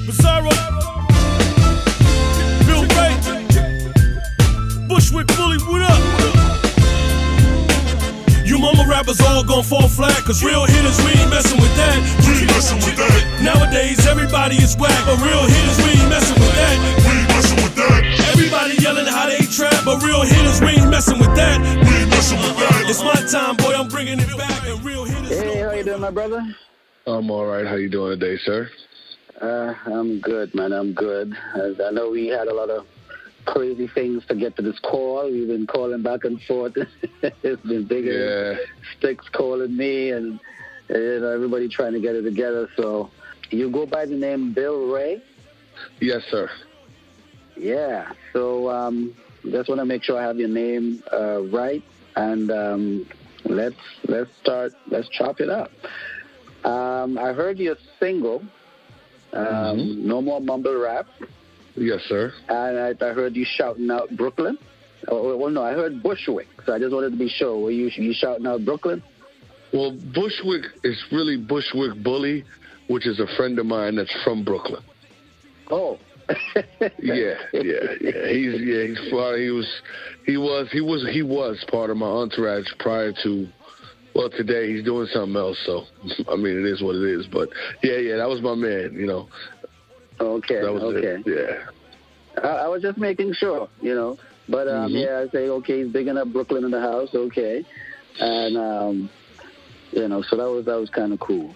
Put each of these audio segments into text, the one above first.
Bizarro, Bill Ray, Bushwick Bully, what up? You mama rappers all gon' fall flat, cause real hitters, we ain't messin' with that. We ain't messin' with that. Nowadays, everybody is whack, but real hitters, we ain't messin' with that. We ain't messin' with that. Everybody yelling how they trap, but real hitters, we ain't messin' with that. We ain't messin' with that. It's my time, boy, I'm bringing it back, and real hitters. Hey, how you doing, my brother? I'm all right. How you doing today, sir? I'm good, man. I'm good. I know we had a lot of crazy things to get to this call. We've been calling back and forth. It's been bigger. Yeah. Sticks calling me, and everybody trying to get it together. So you go by the name Bill Ray? Yes, sir. Yeah. So just want to make sure I have your name right, and let's start. Let's chop it up. I heard your single, No More Mumble Rap. Yes, sir. And I heard you shouting out Brooklyn. Oh, well, no, I heard Bushwick. So I just wanted to be sure. Were you shouting out Brooklyn? Well, Bushwick is really Bushwick Bully, which is a friend of mine that's from Brooklyn. Oh. Yeah. He was part of my entourage prior to. Well, today he's doing something else, so, I mean, it is what it is. But, yeah, that was my man, you know. Okay, that was okay. It. Yeah. I was just making sure, you know. But, yeah, I say, okay, he's bigging up Brooklyn in the house, okay. And, you know, so that was kind of cool.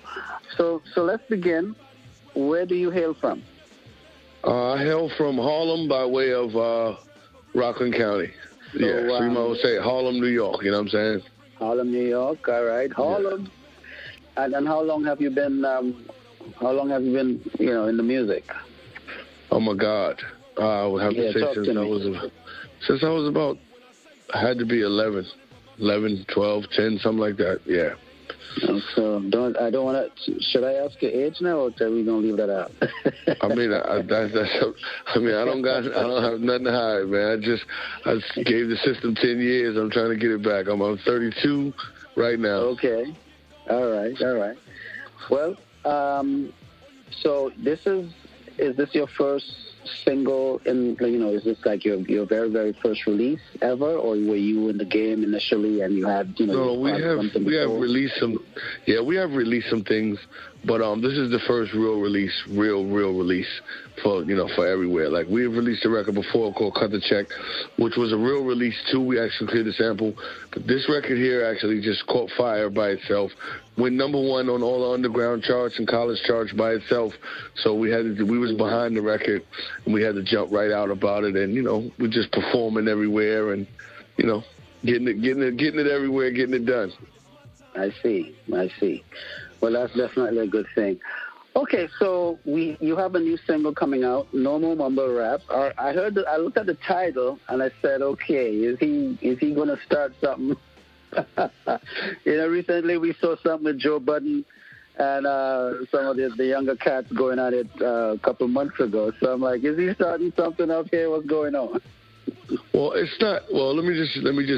So let's begin. Where do you hail from? I hail from Harlem by way of Rockland County. So you might say Harlem, New York, you know what I'm saying? Harlem, New York. All right, Harlem. Yeah. And how long have you been? You know, in the music? Oh my God! I would have to say since I was about, I had to be 11, 12, 10, something like that. Yeah. So I don't want to. Should I ask your age now, or are we gonna leave that out? I mean, I don't have nothing to hide, man. I gave the system 10 years. I'm trying to get it back. I'm 32 right now. Okay. All right. Well, so is this your first single in, you know, is this like your very, very first release ever, or were you in the game initially and you had, you know? No, we have released some things, but this is the first real release for, you know, for everywhere. Like, we have released a record before called Cut the Check, which was a real release too. We actually cleared the sample, but this record here actually just caught fire by itself. Went number one on all the underground charts and college charts by itself. So we was behind the record, and we had to jump right out about it. And, you know, we're just performing everywhere, and, you know, getting it everywhere, getting it done. I see. Well, that's definitely a good thing. Okay, so you have a new single coming out, No More Mumble Rap. I looked at the title and I said, okay, is he going to start something? You know, recently we saw something with Joe Budden and some of the younger cats going at it a couple months ago. So I'm like, is he starting something up here? What's going on? Well, it's not. Well, let me just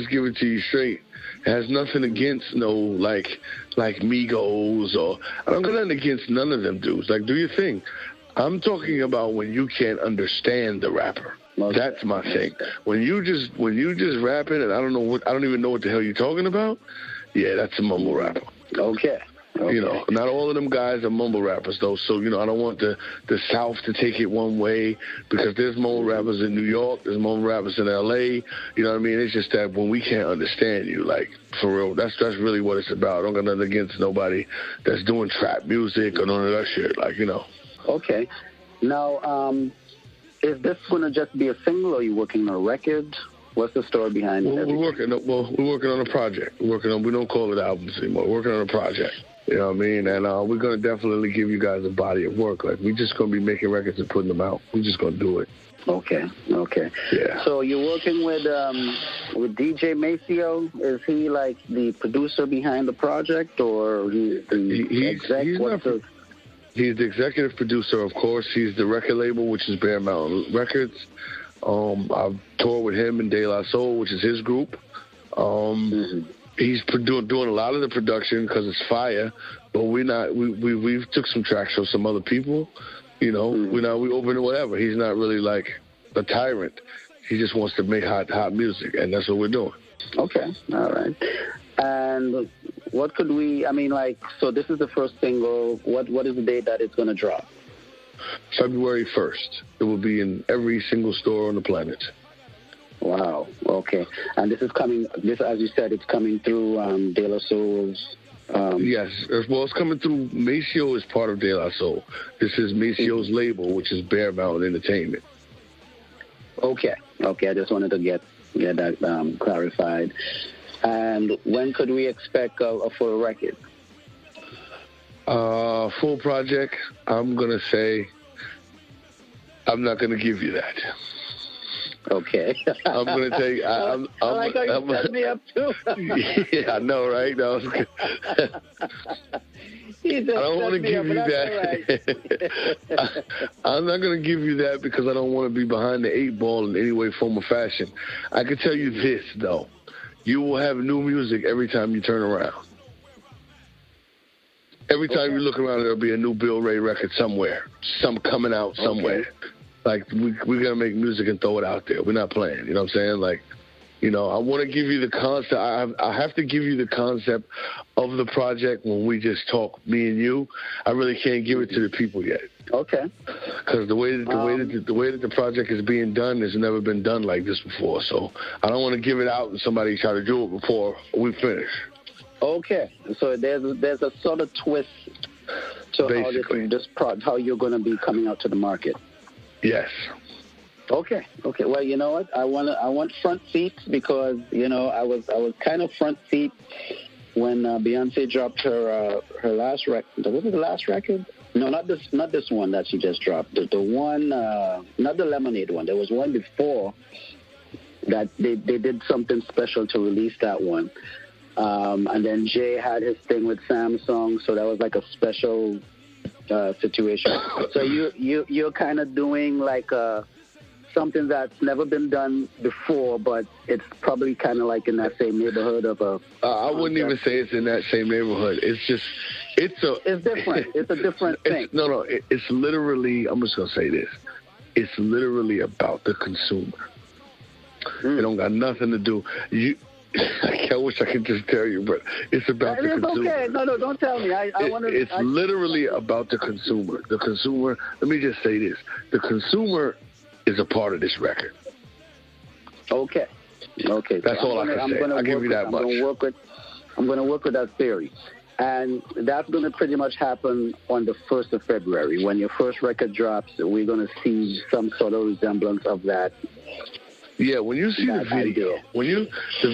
give it to you straight. It has nothing against like Migos, or I don't got nothing against none of them dudes. Like, do your thing. I'm talking about when you can't understand the rapper. That's my thing. When you just rapping and I don't even know what the hell you're talking about. Yeah, that's a mumble rapper. Okay. You know, not all of them guys are mumble rappers, though. So, you know, I don't want the South to take it one way, because there's mumble rappers in New York, there's mumble rappers in L.A., you know what I mean? It's just that when we can't understand you, like, for real, that's really what it's about. I don't got nothing against nobody that's doing trap music or none of that shit, like, you know. Okay. Now, is this going to just be a single, or are you working on a record? What's the story behind it? We're working on a project. We don't call it albums anymore. We're working on a project. You know what I mean? And we're going to definitely give you guys a body of work. Like, we're just going to be making records and putting them out. We're just going to do it. Okay. Yeah. So you're working with DJ Maseo. Is he like the producer behind the project, or he's the exec? He's the executive producer, of course. He's the record label, which is Bear Mountain Records. I've toured with him and DeLaSoul, which is his group. He's doing a lot of the production because it's fire, but we've took some tracks from some other people. You know, we open to whatever. He's not really like a tyrant. He just wants to make hot music, and that's what we're doing. Okay, all right. And what could we? I mean, like, so this is the first single. What is the date that it's going to drop? February 1st. It will be in every single store on the planet. Wow. Okay. And this is coming. This, as you said, it's coming through DeLaSoul's. Yes. Well, it's coming through. Maseo is part of DeLaSoul. This is Maseo's label, which is Bear Mountain Entertainment. Okay. I just wanted to get that clarified. And when could we expect a full record? Full project. I'm gonna say. I'm not gonna give you that. Okay. I'm gonna take. I like how you set me up too. Yeah, I know, right? That was good. I don't want to give you that. Right. I'm not going to give you that because I don't want to be behind the 8 ball in any way, form, or fashion. I can tell you this, though. You will have new music every time you turn around. Every time you look around, there'll be a new Bill Ray record somewhere. Some coming out somewhere. Okay. Like, we're going to make music and throw it out there. We're not playing. You know what I'm saying? Like, you know, I want to give you the concept. I have to give you the concept of the project when we just talk, me and you. I really can't give it to the people yet. Okay. Because the way that the project is being done has never been done like this before. So I don't want to give it out and somebody try to do it before we finish. Okay. So there's a sort of twist to how you're going to be coming out to the market. Yes. Okay. Well, you know what? I want front seats because, you know, I was kind of front seat when Beyonce dropped her last record. Was it the last record? No, not this one that she just dropped. The one, not the Lemonade one. There was one before that they did something special to release that one. And then Jay had his thing with Samsung, so that was like a special situation. So you're kind of doing like something that's never been done before, but it's probably kind of like in that same neighborhood of a... I wouldn't even say it's in that same neighborhood. It's just... It's different. It's a different thing. It's literally... I'm just going to say this. It's literally about the consumer. It don't got nothing to do... I wish I could just tell you, but it's about the consumer. Okay. No, don't tell me. I want to... It's literally about the consumer. The consumer... Let me just say this. The consumer is a part of this record. Okay. That's all I can say. I'll give you that much. I'm going to work with that theory. And that's going to pretty much happen on the 1st of February. When your first record drops, we're going to see some sort of resemblance of that. Yeah, when you see the video, the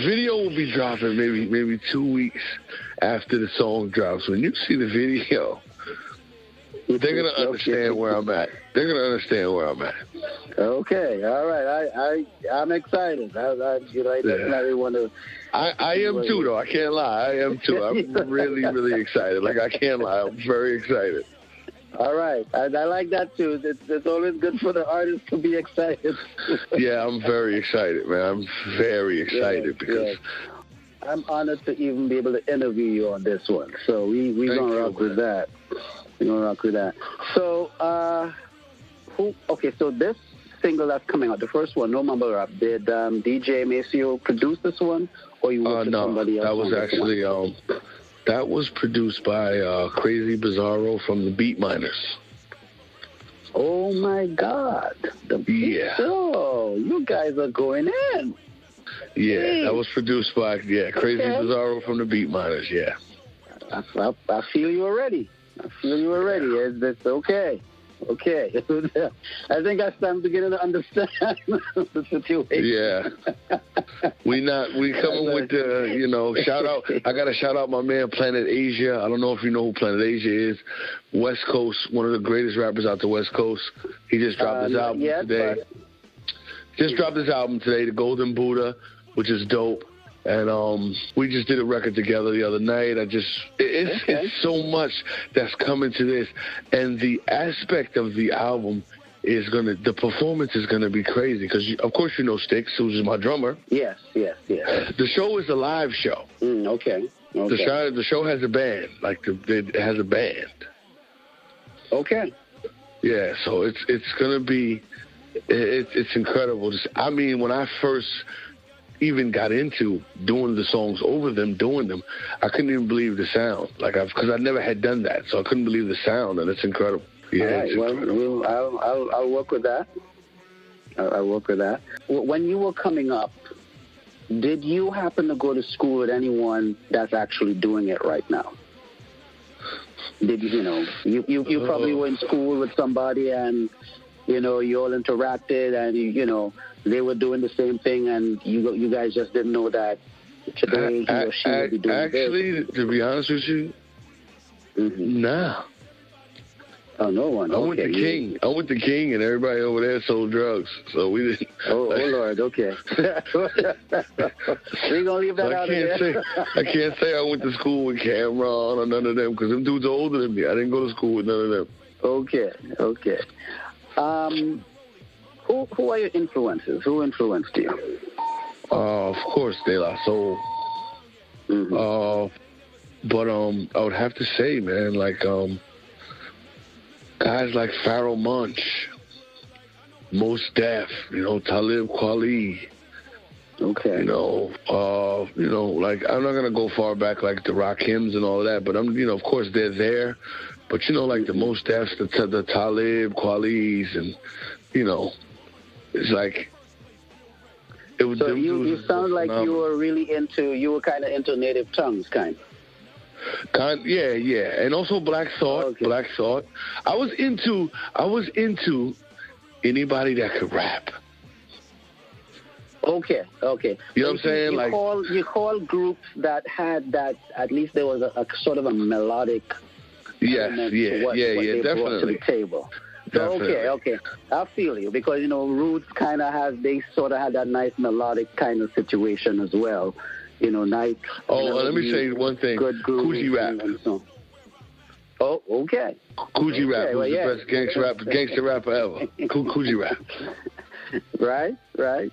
video will be dropping maybe 2 weeks after the song drops. When you see the video, they're going to understand where I'm at. Okay, all right. I'm excited. I definitely want to. I am too, though. I can't lie. I am too. I'm really, really excited. Like, I can't lie. I'm very excited. All right. I like that, too. It's always good for the artist to be excited. Yeah, I'm very excited, man. I'm very excited because... I'm honored to even be able to interview you on this one. So we're going to rock with that. We're going to rock with that. So, so this single that's coming out, the first one, More Mumble Rap, did DJ Maseo produce this one? Or you worked with somebody else? That was actually... That was produced by Crazy Bizarro from the Beat Miners. Oh, my God. Oh, you guys are going in. Yeah, hey. That was produced by, Crazy Bizarro from the Beat Miners, yeah. I feel you already. It's okay. Okay. I think I'm starting to beginning to understand the situation. Yeah. We coming with the, shout out. I got to shout out my man Planet Asia. I don't know if you know who Planet Asia is. West Coast, one of the greatest rappers out the West Coast. He just dropped his album today. Dropped his album today, The Golden Buddha, which is dope. And we just did a record together the other night. It's so much that's coming to this. And the aspect of the album the performance is gonna be crazy because of course you know Sticks, who's my drummer. Yes. The show is a live show. Okay. The show has a band, it has a band. Okay. Yeah, so it's gonna be it's incredible. I mean, when I first even got into doing the songs over them, doing them, I couldn't even believe the sound. Because I never had done that, so I couldn't believe the sound, and it's incredible. Yeah, all right. Well, I'll work with that. I'll work with that. When you were coming up, did you happen to go to school with anyone that's actually doing it right now? Did you probably were in school with somebody and you all interacted and they were doing the same thing and you guys just didn't know that today he or she would be doing actually, this? to be honest with you, nah. Oh, no one. I went to King. I went to King, and everybody over there sold drugs, so we didn't. Oh Lord, okay. We're gonna leave that out of there. I can't say I went to school with Cameron or none of them because them dudes are older than me. I didn't go to school with none of them. Okay. Who are your influences? Who influenced you? Of course, DeLaSoul. But I would have to say, man, guys like Pharoah Monch, Mos Def, Talib Kweli. Okay. I'm not gonna go far back like the Rakims and all of that, but of course they're there. But the Mos Defs, the Talib Kwalis, and it's like it was. So you sound like you were kind of into native tongues, kind. Yeah, and also Black Thought. Okay. Black Thought. I was into anybody that could rap. Okay. You know what I'm saying? You call groups that had that. At least there was a sort of a melodic. Yes, what they definitely. Brought to the table. So, okay. I feel you because Roots kind of they sort of had that nice melodic kind of situation as well. Nice. Let me say one thing. Good groove. Coogee Rap. Oh, okay. Coogee Rap was the best gangster rapper ever. Coogee Rap. Right.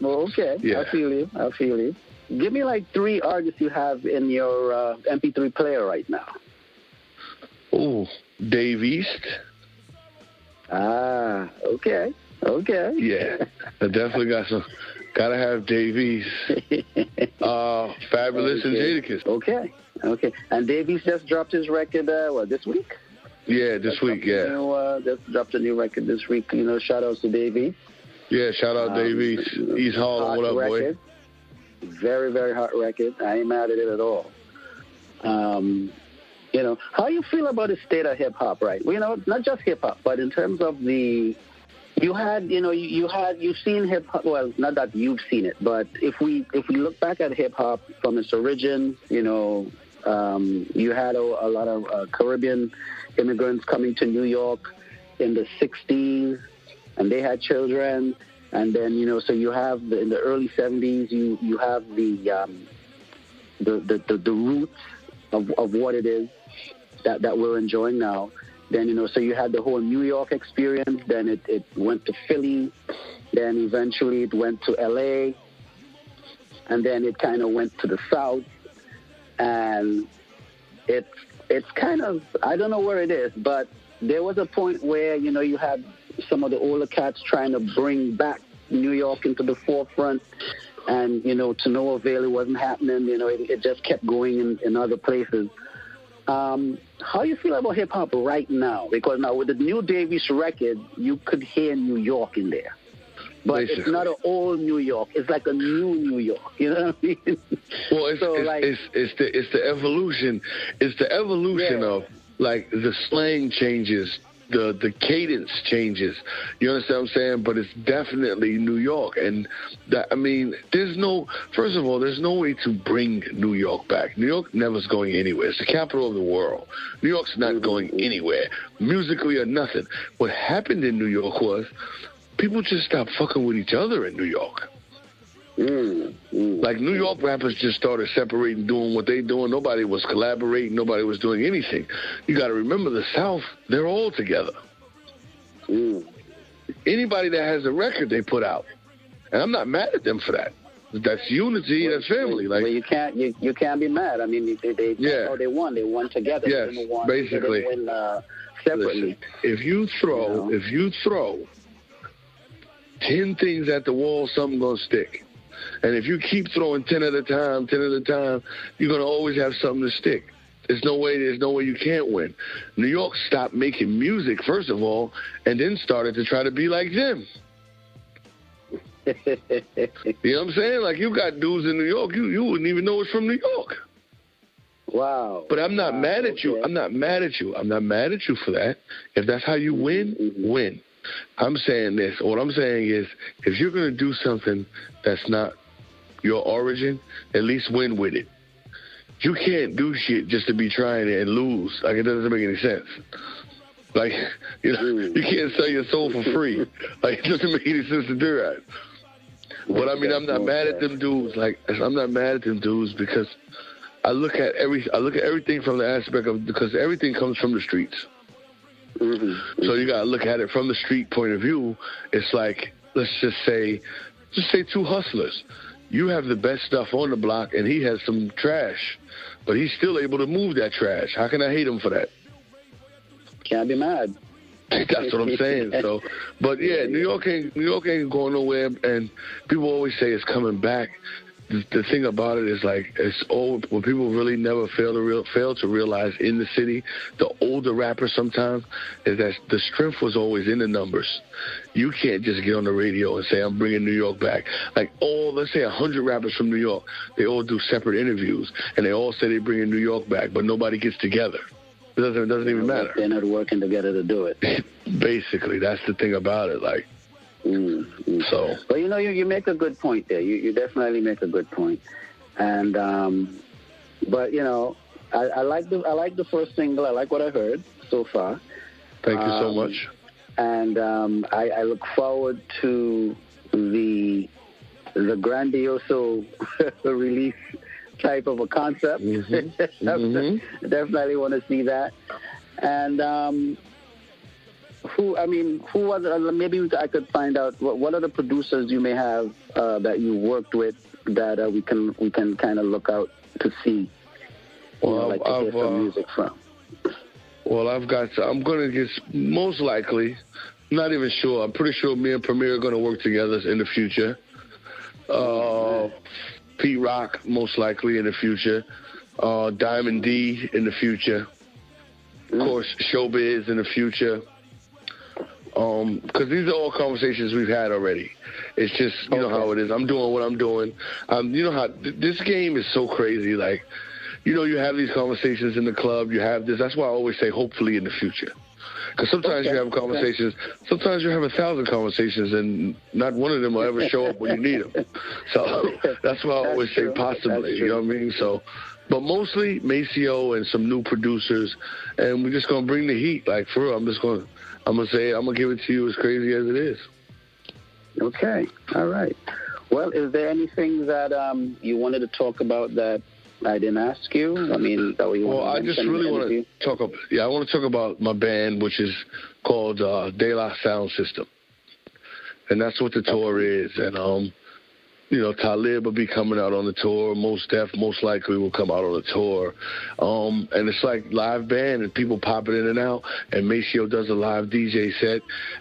Well, okay. Yeah. I feel you. Give me 3 artists you have in your MP3 player right now. Oh, Dave East. Ah, okay. Yeah, I definitely gotta have Dave East. Fabulous and Jadakiss. Okay. And Dave East just dropped his record, this week? Yeah, this week, yeah. Just dropped a new record this week. Shout outs to Dave East. Yeah, shout out Dave East. East Harlem, what up, record. Boy? Very, very hot record. I ain't mad at it at all. How you feel about the state of hip hop, right? Not just hip hop, but in terms of you've seen hip hop. Well, not that you've seen it, but if we look back at hip hop from its origins, you had a lot of Caribbean immigrants coming to New York in the '60s, and they had children, and then so you have in the early '70s, you have the roots of what it is that we're enjoying now. Then, so you had the whole New York experience, then it went to Philly, then eventually it went to L.A., and then it kind of went to the South, and it's kind of, I don't know where it is, but there was a point where, you had some of the older cats trying to bring back New York into the forefront, and, to no avail, it wasn't happening. It just kept going in other places. How you feel about hip-hop right now? Because now with the new Davies record, you could hear New York in there. But basically, it's not an old New York. It's like a new New York. You know what I mean? Well, it's the evolution. It's the evolution of, the slang changes, the cadence changes. You understand what I'm saying? But it's definitely New York. And, first of all, there's no way to bring New York back. New York never's going anywhere. It's the capital of the world. New York's not going anywhere, musically or nothing. What happened in New York was people just stopped fucking with each other in New York. New York rappers just started separating, doing what they doing. Nobody was collaborating. Nobody was doing anything. You got to remember the South, they're all together. anybody that has a record they put out. And I'm not mad at them for that. That's unity, that's family. Like, well, you can't be mad. I mean, they they won. They won together. Yes, they didn't won, basically. They didn't win separately. Listen, if you throw 10 things at the wall, something's gonna stick. And if you keep throwing 10 at a time, you're gonna always have something to stick. There's no way you can't win. New York stopped making music, first of all, and then started to try to be like them. You know what I'm saying? Like, you got dudes in New York, you wouldn't even know it's from New York. Wow. But I'm not mad at you. I'm not mad at you. I'm not mad at you for that. If that's how you win, win. I'm saying this. What I'm saying is, if you're going to do something that's not your origin, at least win with it. You can't do shit just to be trying it and lose. Like, it doesn't make any sense. Like, you know, you can't sell your soul for free. Like, it doesn't make any sense to do that. But I mean, I'm not mad at them dudes. Like, I'm not mad at them dudes because I look at everything from the aspect of, because everything comes from the streets. So you gotta look at it from the street point of view. It's like, let's just say two hustlers. You have the best stuff on the block, and he has some trash, but he's still able to move that trash. How can I hate him for that? Can't be mad. That's what I'm saying. So, but yeah, New York ain't going nowhere, and people always say it's coming back. The thing about it is, like, it's old. What people really never fail to realize in the city, the older rappers sometimes, is that the strength was always in the numbers. You can't just get on the radio and say, I'm bringing New York back. Like, let's say 100 rappers from New York, they all do separate interviews, and they all say they're bringing New York back, but nobody gets together. It doesn't even matter. They're not working together to do it. Basically, that's the thing about it. Like, so. But you know, you make a good point there. You definitely make a good point. And but you know, I like the first single. I like what I heard so far. Thank you so much. And I look forward to the grandioso release type of a concept. Definitely want to see that. And maybe I could find out what other producers you may have that you worked with that we can kind of look out to see. Well, like to hear some music from. Well, I'm going to get, most likely, I'm not even sure. I'm pretty sure me and Premier are going to work together in the future. Pete Rock, most likely, in the future. Diamond D in the future. Of course, Showbiz in the future. Because these are all conversations we've had already. It's just, you know how it is. I'm doing what I'm doing. You know how this game is so crazy. Like, you know, you have these conversations in the club. You have this. That's why I always say, hopefully, in the future. Because sometimes you have conversations. Sometimes you have 1,000 conversations, and not one of them will ever show up when you need them. So that's why I always say possibly. You know what I mean? So, but mostly Maseo and some new producers, and we're just gonna bring the heat. Like, for real, I'm gonna give it to you as crazy as it is. Okay. All right. Well, is there anything that you wanted to talk about that I didn't ask you? I mean, that you I just really want to talk about. Yeah, I want to talk about my band, which is called DeLaSoul System, and that's what the tour is. And you know, Talib will be coming out on the tour. Most likely will come out on the tour. And it's like live band and people popping in and out. And Maseo does a live DJ set.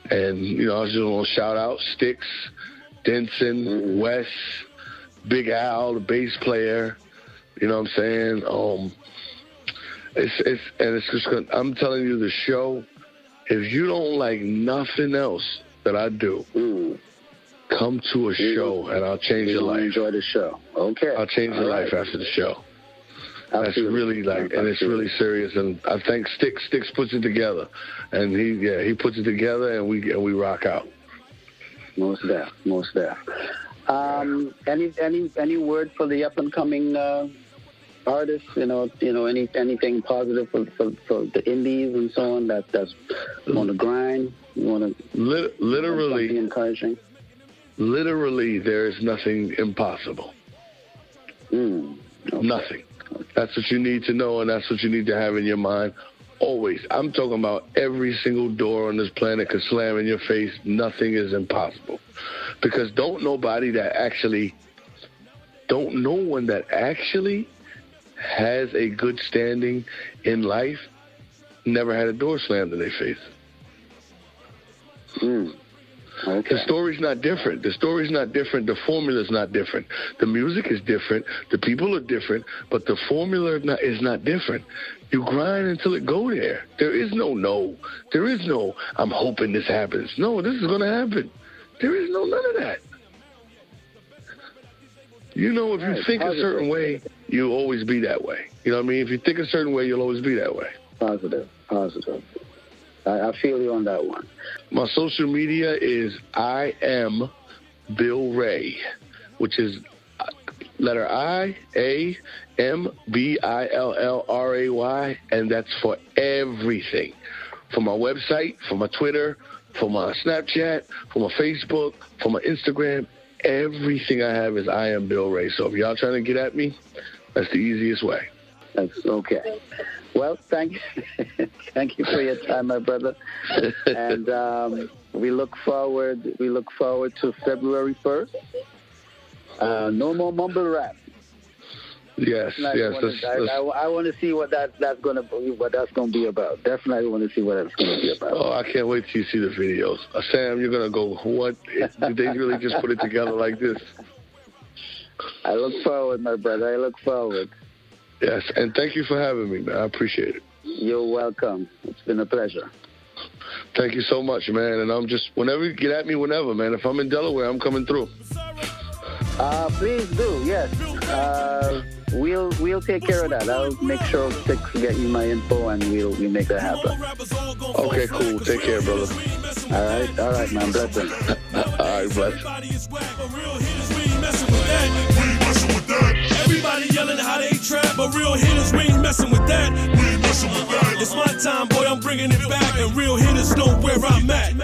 And you know, I just want to shout out Sticks, Denson, Wes, Big Al, the bass player. You know what I'm saying? It's just gonna, I'm telling you, the show, if you don't like nothing else that I do, come to a show and I'll change your life. Enjoy the show. Okay. I'll change your life after the show. Absolutely. That's really and it's really serious. And I think Sticks puts it together, and he puts it together, and we rock out. Most def. Any word for the up and coming artists? You know, anything positive for the indies and so on that's on the grind. You want to literally encouraging. Literally, there is nothing impossible. Okay. Nothing. That's what you need to know, and that's what you need to have in your mind Always. I'm talking about every single door on this planet could slam in your face. Nothing is impossible. Because don't no one that actually has a good standing in life never had a door slammed in their face. Okay. The story's not different. The story's not different. The formula's not different. The music is different. The people are different. But the formula is not different. You grind until it go there. There is no. There is no, I'm hoping this happens. No, this is going to happen. There is none of that. You know, if you think a certain way, you'll always be that way. You know what I mean? If you think a certain way, you'll always be that way. Positive. I feel you on that one. My social media is I am Bill Ray, which is letter I, A, M, B, I, L, L, R, A, Y, and that's for everything. For my website, for my Twitter, for my Snapchat, for my Facebook, for my Instagram, everything I have is I am Bill Ray. So if y'all trying to get at me, that's the easiest way. That's okay. Well, thank you for your time, my brother. And we look forward to February 1st. No More Mumble Rap. Yes. I want to see what that's going to be about. Definitely want to see what that's going to be about. Oh, I can't wait till you see the videos. Sam, you're going to go, what? Did they really just put it together like this? I look forward, my brother. I look forward. Yes, and thank you for having me, man. I appreciate it. You're welcome. It's been a pleasure. Thank you so much, man. And I'm just, whenever you get at me, whenever, man. If I'm in Delaware, I'm coming through. Please do, yes. We'll take care of that. I'll make sure Six get you my info and we'll make that happen. Okay, cool. Take care, brother. All right, man. Blessing. All right, bless. Everybody yelling how they trap, but real hitters, we ain't messing with that. We ain't messing with that. It's my time, boy, I'm bringing it back, and real hitters know where I'm at.